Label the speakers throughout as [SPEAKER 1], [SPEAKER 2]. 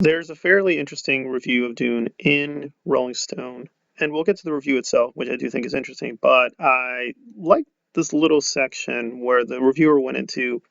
[SPEAKER 1] There's a fairly interesting review of Dune in Rolling Stone, and we'll get to the review itself, which I do think is interesting, but I like this little section where the reviewer went into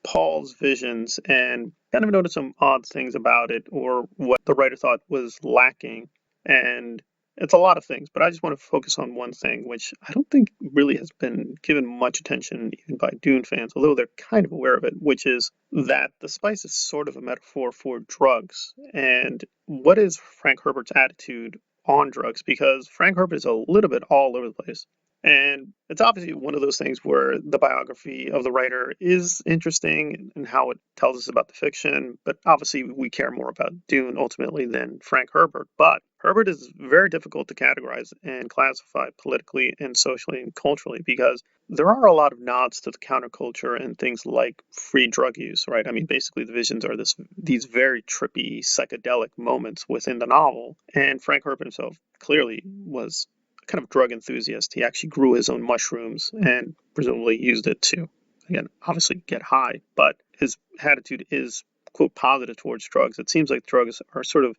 [SPEAKER 1] Paul's visions and kind of noticed some odd things about it or what the writer thought was lacking. And it's a lot of things, but I just want to focus on one thing, which I don't think really has been given much attention even by Dune fans, although they're kind of aware of it, which is that the spice is sort of a metaphor for drugs. And what is Frank Herbert's attitude on drugs? Because Frank Herbert is a little bit all over the place. And it's obviously one of those things where the biography of the writer is interesting and how it tells us about the fiction, but obviously we care more about Dune ultimately than Frank Herbert. But Herbert is very difficult to categorize and classify politically and socially and culturally because there are a lot of nods to the counterculture and things like free drug use, right? I mean, basically the visions are these very trippy psychedelic moments within the novel, and Frank Herbert himself clearly was kind of drug enthusiast. He actually grew his own mushrooms and presumably used it to, again, obviously get high, but his attitude is, quote, positive towards drugs. It seems like drugs are sort of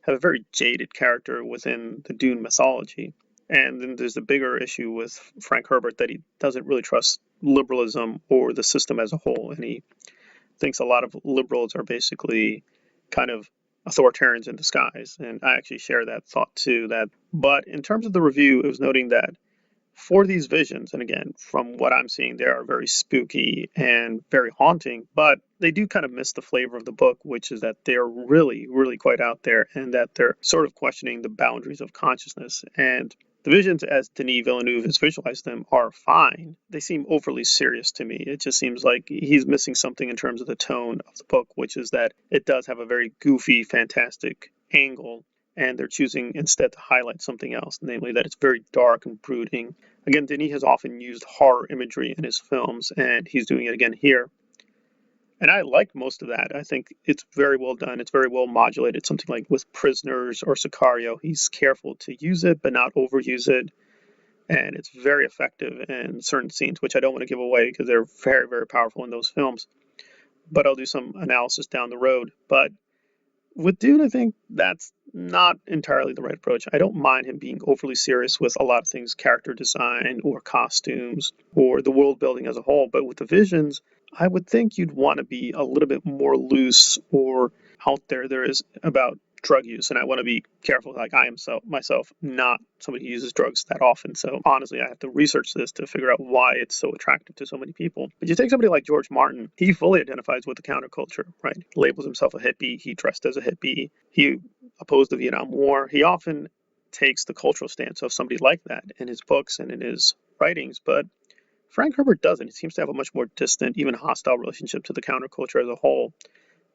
[SPEAKER 1] have a very jaded character within the Dune mythology. And then there's the bigger issue with Frank Herbert that he doesn't really trust liberalism or the system as a whole. And he thinks a lot of liberals are basically kind of authoritarians in disguise. And I actually share that thought too. But in terms of the review, it was noting that for these visions, and again, from what I'm seeing, they are very spooky and very haunting, but they do kind of miss the flavor of the book, which is that they're really, really quite out there and that they're sort of questioning the boundaries of consciousness. And the visions, as Denis Villeneuve has visualized them, are fine. They seem overly serious to me. It just seems like he's missing something in terms of the tone of the book, which is that it does have a very goofy, fantastic angle, and they're choosing instead to highlight something else, namely that it's very dark and brooding. Again, Denis has often used horror imagery in his films, and he's doing it again here. And I like most of that. I think it's very well done. It's very well modulated. Something like with Prisoners or Sicario, he's careful to use it, but not overuse it. And it's very effective in certain scenes, which I don't want to give away because they're very, very powerful in those films. But I'll do some analysis down the road. But with Dune, I think that's not entirely the right approach. I don't mind him being overly serious with a lot of things, character design or costumes or the world building as a whole. But with the visions, I would think you'd want to be a little bit more loose or out there is about drug use. And I want to be careful, like I am myself, not somebody who uses drugs that often. So honestly, I have to research this to figure out why it's so attractive to so many people. But you take somebody like George Martin, he fully identifies with the counterculture, right? He labels himself a hippie. He dressed as a hippie. He opposed the Vietnam War. He often takes the cultural stance of somebody like that in his books and in his writings. But Frank Herbert doesn't. He seems to have a much more distant, even hostile relationship to the counterculture as a whole.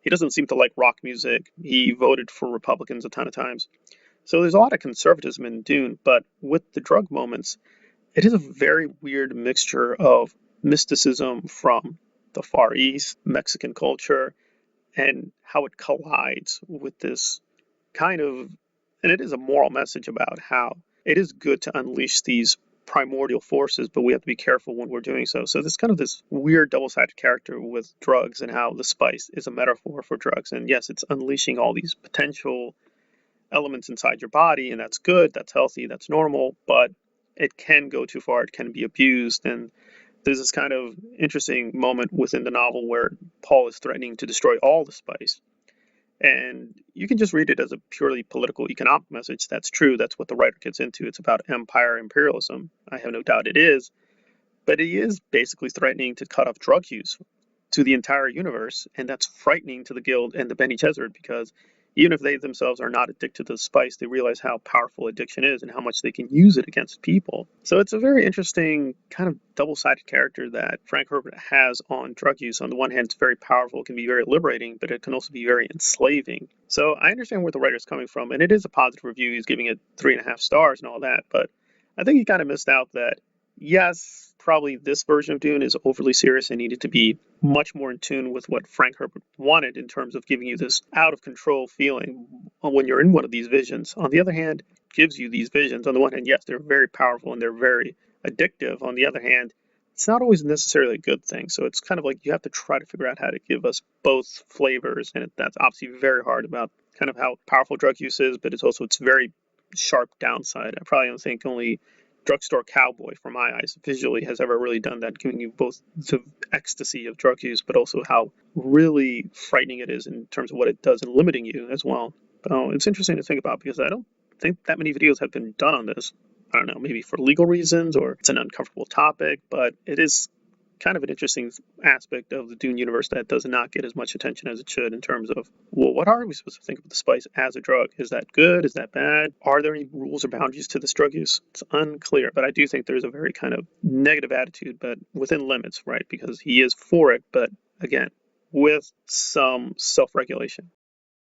[SPEAKER 1] He doesn't seem to like rock music. He voted for Republicans a ton of times. So there's a lot of conservatism in Dune, but with the drug moments, it is a very weird mixture of mysticism from the Far East, Mexican culture, and how it collides with this kind of, and it is a moral message about how it is good to unleash these primordial forces, but we have to be careful when we're doing so. So there's kind of this weird double-sided character with drugs and how the spice is a metaphor for drugs. And yes, it's unleashing all these potential elements inside your body, and that's good, that's healthy, that's normal, but it can go too far, it can be abused. And there's this kind of interesting moment within the novel where Paul is threatening to destroy all the spice. And you can just read it as a purely political economic message. That's true. That's what the writer gets into. It's about empire imperialism. I have no doubt it is. But he is basically threatening to cut off drug use to the entire universe. And that's frightening to the Guild and the Bene Gesserit because even if they themselves are not addicted to the spice, they realize how powerful addiction is and how much they can use it against people. So it's a very interesting kind of double-sided character that Frank Herbert has on drug use. On the one hand, it's very powerful, it can be very liberating, but it can also be very enslaving. So I understand where the writer's coming from, and it is a positive review. He's giving it 3.5 stars and all that, but I think he kind of missed out that yes, probably this version of Dune is overly serious and needed to be much more in tune with what Frank Herbert wanted in terms of giving you this out of control feeling when you're in one of these visions. On the other hand, it gives you these visions. On the one hand, yes, they're very powerful and they're very addictive. On the other hand, it's not always necessarily a good thing. So it's kind of like you have to try to figure out how to give us both flavors, and that's obviously very hard about kind of how powerful drug use is, but it's very sharp downside. I probably don't think only Drugstore Cowboy, for my eyes, visually has ever really done that, giving you both the ecstasy of drug use, but also how really frightening it is in terms of what it does and limiting you as well. So it's interesting to think about because I don't think that many videos have been done on this. I don't know, maybe for legal reasons or it's an uncomfortable topic, but it is kind of an interesting aspect of the Dune universe that does not get as much attention as it should in terms of, well, what are we supposed to think of the spice as a drug? Is that good? Is that bad? Are there any rules or boundaries to this drug use? It's unclear, but I do think there's a very kind of negative attitude, but within limits, right? Because he is for it, but again, with some self-regulation.